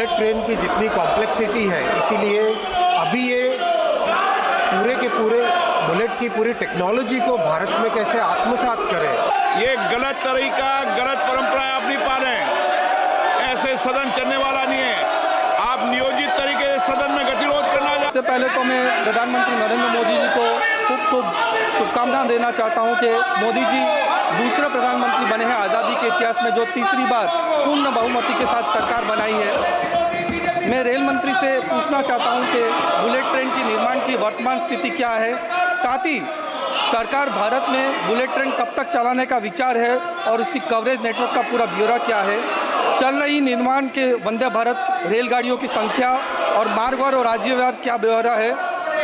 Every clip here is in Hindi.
बुलेट ट्रेन की जितनी कॉम्प्लेक्सिटी है, इसीलिए अभी ये पूरे के पूरे बुलेट की पूरी टेक्नोलॉजी को भारत में कैसे आत्मसात करें। ये गलत तरीका, गलत परंपराएं आप नहीं पा रहे हैं। ऐसे सदन चलने वाला नहीं है। आप नियोजित तरीके से सदन में गतिरोध करना। सबसे पहले तो मैं प्रधानमंत्री नरेंद्र मोदी जी को खूब शुभकामनाएं देना चाहता हूं कि मोदी जी दूसरे प्रधानमंत्री बने हैं आज़ादी के इतिहास में, जो तीसरी बार पूर्ण बहुमति के साथ सरकार बनाई है। मैं रेल मंत्री से पूछना चाहता हूं कि बुलेट ट्रेन की निर्माण की वर्तमान स्थिति क्या है, साथ ही सरकार भारत में बुलेट ट्रेन कब तक चलाने का विचार है और उसकी कवरेज नेटवर्क का पूरा ब्यौरा क्या है, चल रही निर्माण के वंदे भारत रेलगाड़ियों की संख्या और मार्गवार और राज्यवार क्या ब्यौरा है,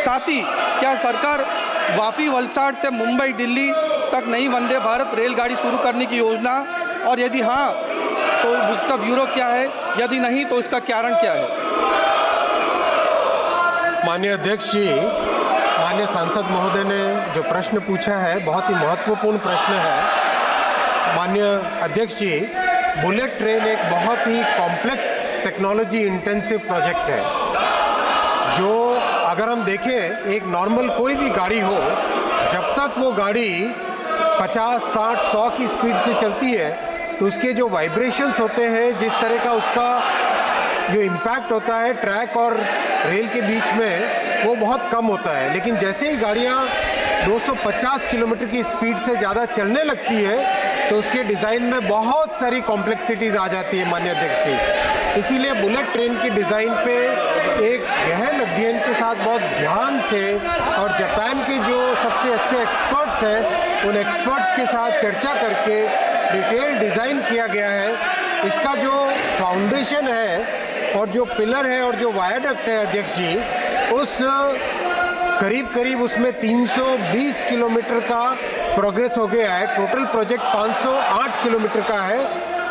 साथ ही क्या सरकार वापी वलसाड़ से मुंबई दिल्ली तक नई वंदे भारत रेलगाड़ी शुरू करने की योजना, और यदि हाँ तो उसका ब्यूरो क्या है, यदि नहीं तो इसका कारण क्या है। माननीय अध्यक्ष जी, माननीय सांसद महोदय ने जो प्रश्न पूछा है बहुत ही महत्वपूर्ण प्रश्न है। माननीय अध्यक्ष जी, बुलेट ट्रेन एक बहुत ही कॉम्प्लेक्स टेक्नोलॉजी इंटेंसिव प्रोजेक्ट है, जो अगर हम देखें एक नॉर्मल कोई भी गाड़ी हो, जब तक वो गाड़ी 50, 60, 100 की स्पीड से चलती है तो उसके जो वाइब्रेशंस होते हैं, जिस तरह का उसका जो इम्पैक्ट होता है ट्रैक और रेल के बीच में, वो बहुत कम होता है। लेकिन जैसे ही गाड़ियाँ 250 किलोमीटर की स्पीड से ज़्यादा चलने लगती है तो उसके डिज़ाइन में बहुत सारी कॉम्प्लेक्सिटीज़ आ जाती है माननीय अध्यक्ष जी। इसीलिए बुलेट ट्रेन की डिज़ाइन पे एक गहन अध्ययन के साथ बहुत ध्यान से, और जापान के जो सबसे अच्छे एक्सपर्ट्स हैं उन एक्सपर्ट्स के साथ चर्चा करके डिटेल डिज़ाइन किया गया है। इसका जो फाउंडेशन है और जो पिलर है और जो वायरडक्ट है अध्यक्ष जी, उस करीब उसमें 320 किलोमीटर का प्रोग्रेस हो गया है। टोटल प्रोजेक्ट 508 किलोमीटर का है,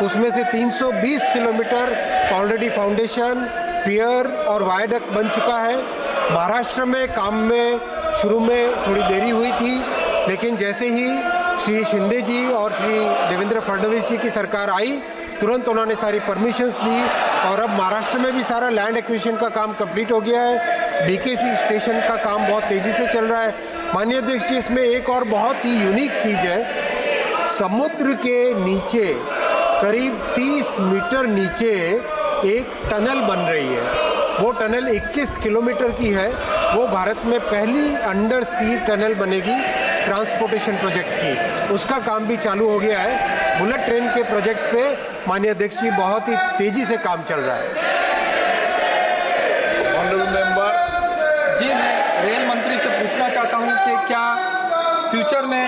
उसमें से 320 किलोमीटर ऑलरेडी फाउंडेशन, पियर और वायरडक्ट बन चुका है। महाराष्ट्र में काम में शुरू में थोड़ी देरी हुई थी, लेकिन जैसे ही श्री शिंदे जी और श्री देवेंद्र फडणवीस जी की सरकार आई, तुरंत उन्होंने सारी परमिशंस दी और अब महाराष्ट्र में भी सारा लैंड एक्विजिशन का काम कंप्लीट हो गया है। बीकेसी स्टेशन का काम बहुत तेज़ी से चल रहा है। माननीय अध्यक्ष जी, इसमें एक और बहुत ही यूनिक चीज़ है, समुद्र के नीचे करीब 30 मीटर नीचे एक टनल बन रही है। वो टनल 21 किलोमीटर की है। वो भारत में पहली अंडर सी टनल बनेगी ट्रांसपोर्टेशन प्रोजेक्ट की, उसका काम भी चालू हो गया है। बुलेट ट्रेन के प्रोजेक्ट पे माननीय अध्यक्ष जी बहुत ही तेज़ी से काम चल रहा है। ऑनरेबल मेंबर जी, मैं रेल मंत्री से पूछना चाहता हूं कि क्या फ्यूचर में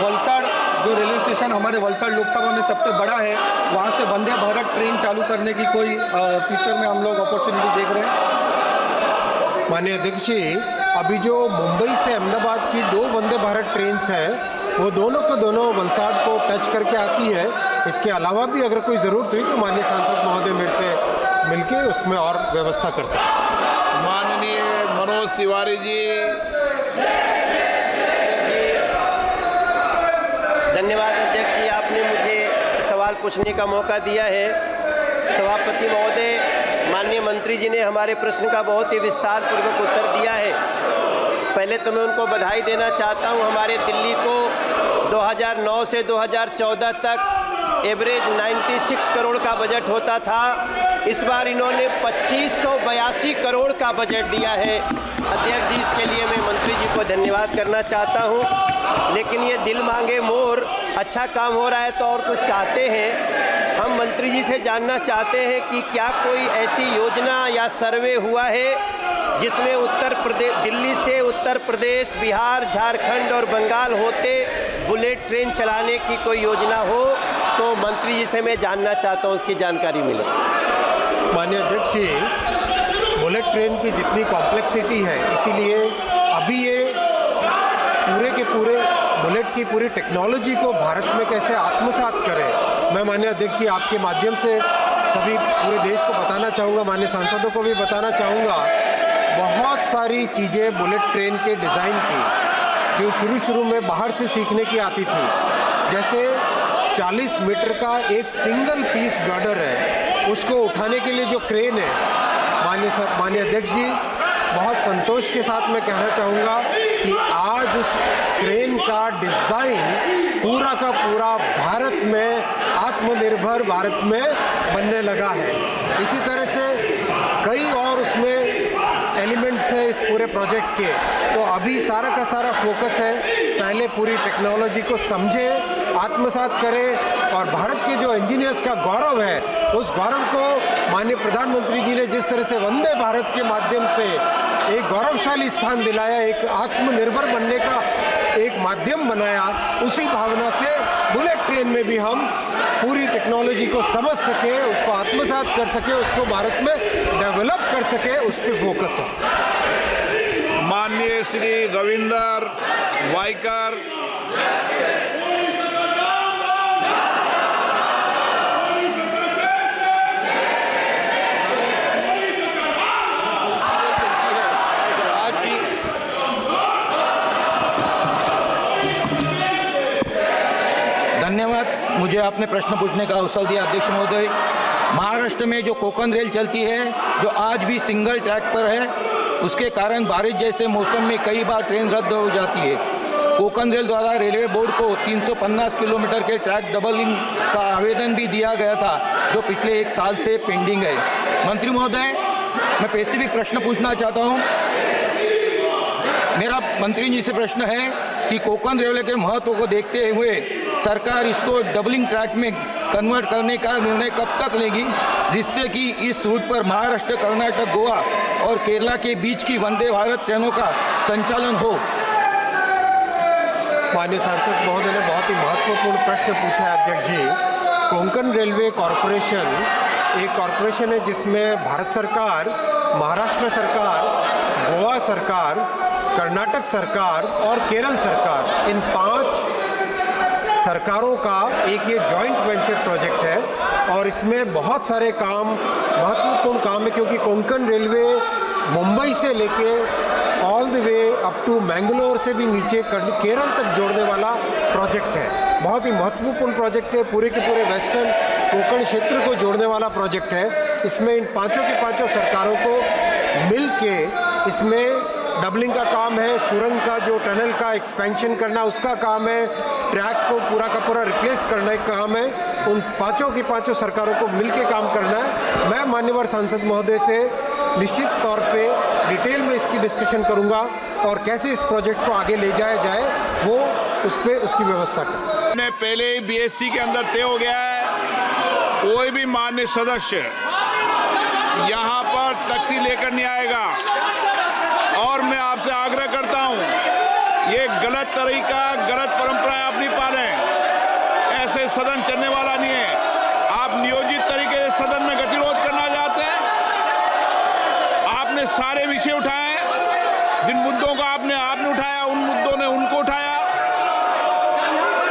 वलसाड़ जो रेलवे स्टेशन हमारे वलसाड़ लोकसभा में सबसे बड़ा है, वहां से वंदे भारत ट्रेन चालू करने की कोई फ्यूचर में हम लोग अपॉर्चुनिटी देख रहे हैं? माननीय अध्यक्ष जी, अभी जो मुंबई से अहमदाबाद की 2 वंदे भारत ट्रेन्स हैं, वो दोनों को दोनों वलसाड़ को टच करके आती है। इसके अलावा भी अगर कोई ज़रूरत हुई तो माननीय सांसद महोदय मेरे से मिलके उसमें और व्यवस्था कर सकते। माननीय मनोज तिवारी जी। धन्यवाद अध्यक्ष जी, आपने मुझे सवाल पूछने का मौका दिया है। सभापति महोदय, माननीय मंत्री जी ने हमारे प्रश्न का बहुत ही विस्तार पूर्वक उत्तर दिया है। पहले तो मैं उनको बधाई देना चाहता हूं। हमारे दिल्ली को 2009 से 2014 तक एवरेज 96 करोड़ का बजट होता था। इस बार इन्होंने 2582 करोड़ का बजट दिया है। अध्यक्ष जी, इसके लिए मैं मंत्री जी को धन्यवाद करना चाहता हूं। लेकिन ये दिल मांगे मोर, अच्छा काम हो रहा है तो और कुछ चाहते हैं। हम मंत्री जी से जानना चाहते हैं कि क्या कोई ऐसी योजना या सर्वे हुआ है जिसमें उत्तर प्रदेश, दिल्ली से उत्तर प्रदेश, बिहार, झारखंड और बंगाल होते बुलेट ट्रेन चलाने की कोई योजना हो, तो मंत्री जी से मैं जानना चाहता हूं, उसकी जानकारी मिले। माननीय अध्यक्ष जी, बुलेट ट्रेन की जितनी कॉम्प्लेक्सिटी है, इसीलिए अभी ये पूरे के पूरे बुलेट की पूरी टेक्नोलॉजी को भारत में कैसे आत्मसात करें, मैं माननीय अध्यक्ष जी आपके माध्यम से सभी पूरे देश को बताना चाहूँगा, माननीय सांसदों को भी बताना चाहूँगा। बहुत सारी चीज़ें बुलेट ट्रेन के डिज़ाइन की जो शुरू में बाहर से सीखने की आती थी, जैसे 40 मीटर का एक सिंगल पीस गर्डर है, उसको उठाने के लिए जो क्रेन है, माननीय अध्यक्ष जी, बहुत संतोष के साथ मैं कहना चाहूँगा कि आज उस क्रेन का डिज़ाइन पूरा का पूरा भारत में, आत्मनिर्भर भारत में बनने लगा है। इसी तरह से कई और उसमें एलिमेंट्स हैं इस पूरे प्रोजेक्ट के। तो अभी सारा का सारा फोकस है, पहले पूरी टेक्नोलॉजी को समझें, आत्मसात करें और भारत के जो इंजीनियर्स का गौरव है, उस गौरव को माननीय प्रधानमंत्री जी ने जिस तरह से वंदे भारत के माध्यम से एक गौरवशाली स्थान दिलाया, एक आत्मनिर्भर बनने का एक माध्यम बनाया, उसी भावना से बुलेट ट्रेन में भी हम पूरी टेक्नोलॉजी को समझ सके, उसको आत्मसात कर सके, उसको भारत में डेवलप कर सके, उस पर फोकस है। माननीय श्री रविंदर वाइकर। धन्यवाद, मुझे आपने प्रश्न पूछने का अवसर दिया। अध्यक्ष महोदय, महाराष्ट्र में जो कोंकण रेल चलती है, जो आज भी सिंगल ट्रैक पर है, उसके कारण बारिश जैसे मौसम में कई बार ट्रेन रद्द हो जाती है। कोंकण रेल द्वारा रेलवे बोर्ड को 350 किलोमीटर के ट्रैक डबलिंग का आवेदन भी दिया गया था, जो पिछले 1 साल से पेंडिंग है। मंत्री महोदय, मैं स्पेसिफिक प्रश्न पूछना चाहता हूँ। मेरा मंत्री जी से प्रश्न है कि कोंकण रेलवे के महत्व को देखते हुए सरकार इसको डबलिंग ट्रैक में कन्वर्ट करने का निर्णय कब तक लेगी, जिससे कि इस रूट पर महाराष्ट्र, कर्नाटक, गोवा और केरला के बीच की वंदे भारत ट्रेनों का संचालन हो। माननीय सांसद महोदय ने बहुत ही महत्वपूर्ण प्रश्न पूछा है अध्यक्ष जी। कोंकण रेलवे कॉरपोरेशन एक कॉरपोरेशन है जिसमें भारत सरकार, महाराष्ट्र सरकार, गोवा सरकार, कर्नाटक सरकार और केरल सरकार, इन 5 सरकारों का एक ये जॉइंट वेंचर प्रोजेक्ट है और इसमें बहुत सारे काम, महत्वपूर्ण काम है, क्योंकि कोंकण रेलवे मुंबई से लेके all the way up to Mangalore से भी नीचे केरल तक जोड़ने वाला प्रोजेक्ट है। बहुत ही महत्वपूर्ण प्रोजेक्ट है, पूरे के पूरे वेस्टर्न कोंकण क्षेत्र को जोड़ने वाला प्रोजेक्ट है। इसमें इन 5 सरकारों को मिल के इसमें डबलिंग का काम है, सुरंग का जो टनल का एक्सपेंशन करना उसका काम है, ट्रैक को पूरा का पूरा रिप्लेस करने का काम है। उन 5 सरकारों को मिलके काम करना है। मैं माननीय सांसद महोदय से निश्चित तौर पे डिटेल में इसकी डिस्कशन करूंगा और कैसे इस प्रोजेक्ट को आगे ले जाया जाए, वो उस पर उसकी व्यवस्था करें। ने पहले ही बीएससी के अंदर तय हो गया है, कोई भी माननीय सदस्य यहाँ पर तख्ती लेकर नहीं आएगा। और मैं आपसे आग्रह करता हूँ, ये गलत तरीका, गलत परंपराएं आप नहीं पा रहे हैं। ऐसे सदन चलने वाला नहीं है। आप नियोजित तरीके से सदन में गतिरोध करना चाहते हैं। आपने सारे विषय उठाए, जिन मुद्दों को आपने उठाया, उन मुद्दों ने उनको उठाया।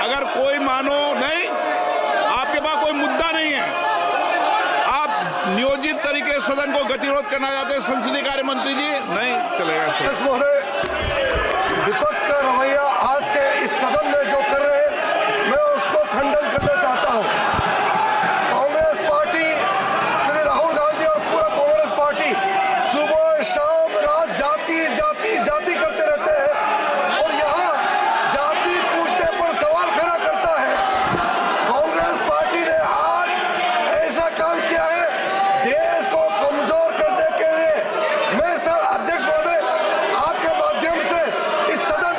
अगर कोई मानो नहीं, आपके पास कोई मुद्दा नहीं है, आप नियोजित तरीके से सदन को गतिरोध करना चाहते हैं। संसदीय कार्य मंत्री जी, नहीं चलेगा। अध्यक्ष महोदय, विपक्ष का रवैया आज के इस सदन में जो कर रहे हैं, मैं उसको खंडन करना चाहता हूं। कांग्रेस पार्टी, श्री राहुल गांधी और पूरा कांग्रेस पार्टी सुबह शाम रात जाति जाति जाति करते रहते हैं और यहाँ जाति पूछने पर सवाल खड़ा करता है। कांग्रेस पार्टी ने आज ऐसा काम किया है देश को कमजोर करने के लिए। मैं सर अध्यक्ष महोदय, आपके माध्यम से इस सदन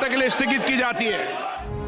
तक के लिए स्थगित की जाती है।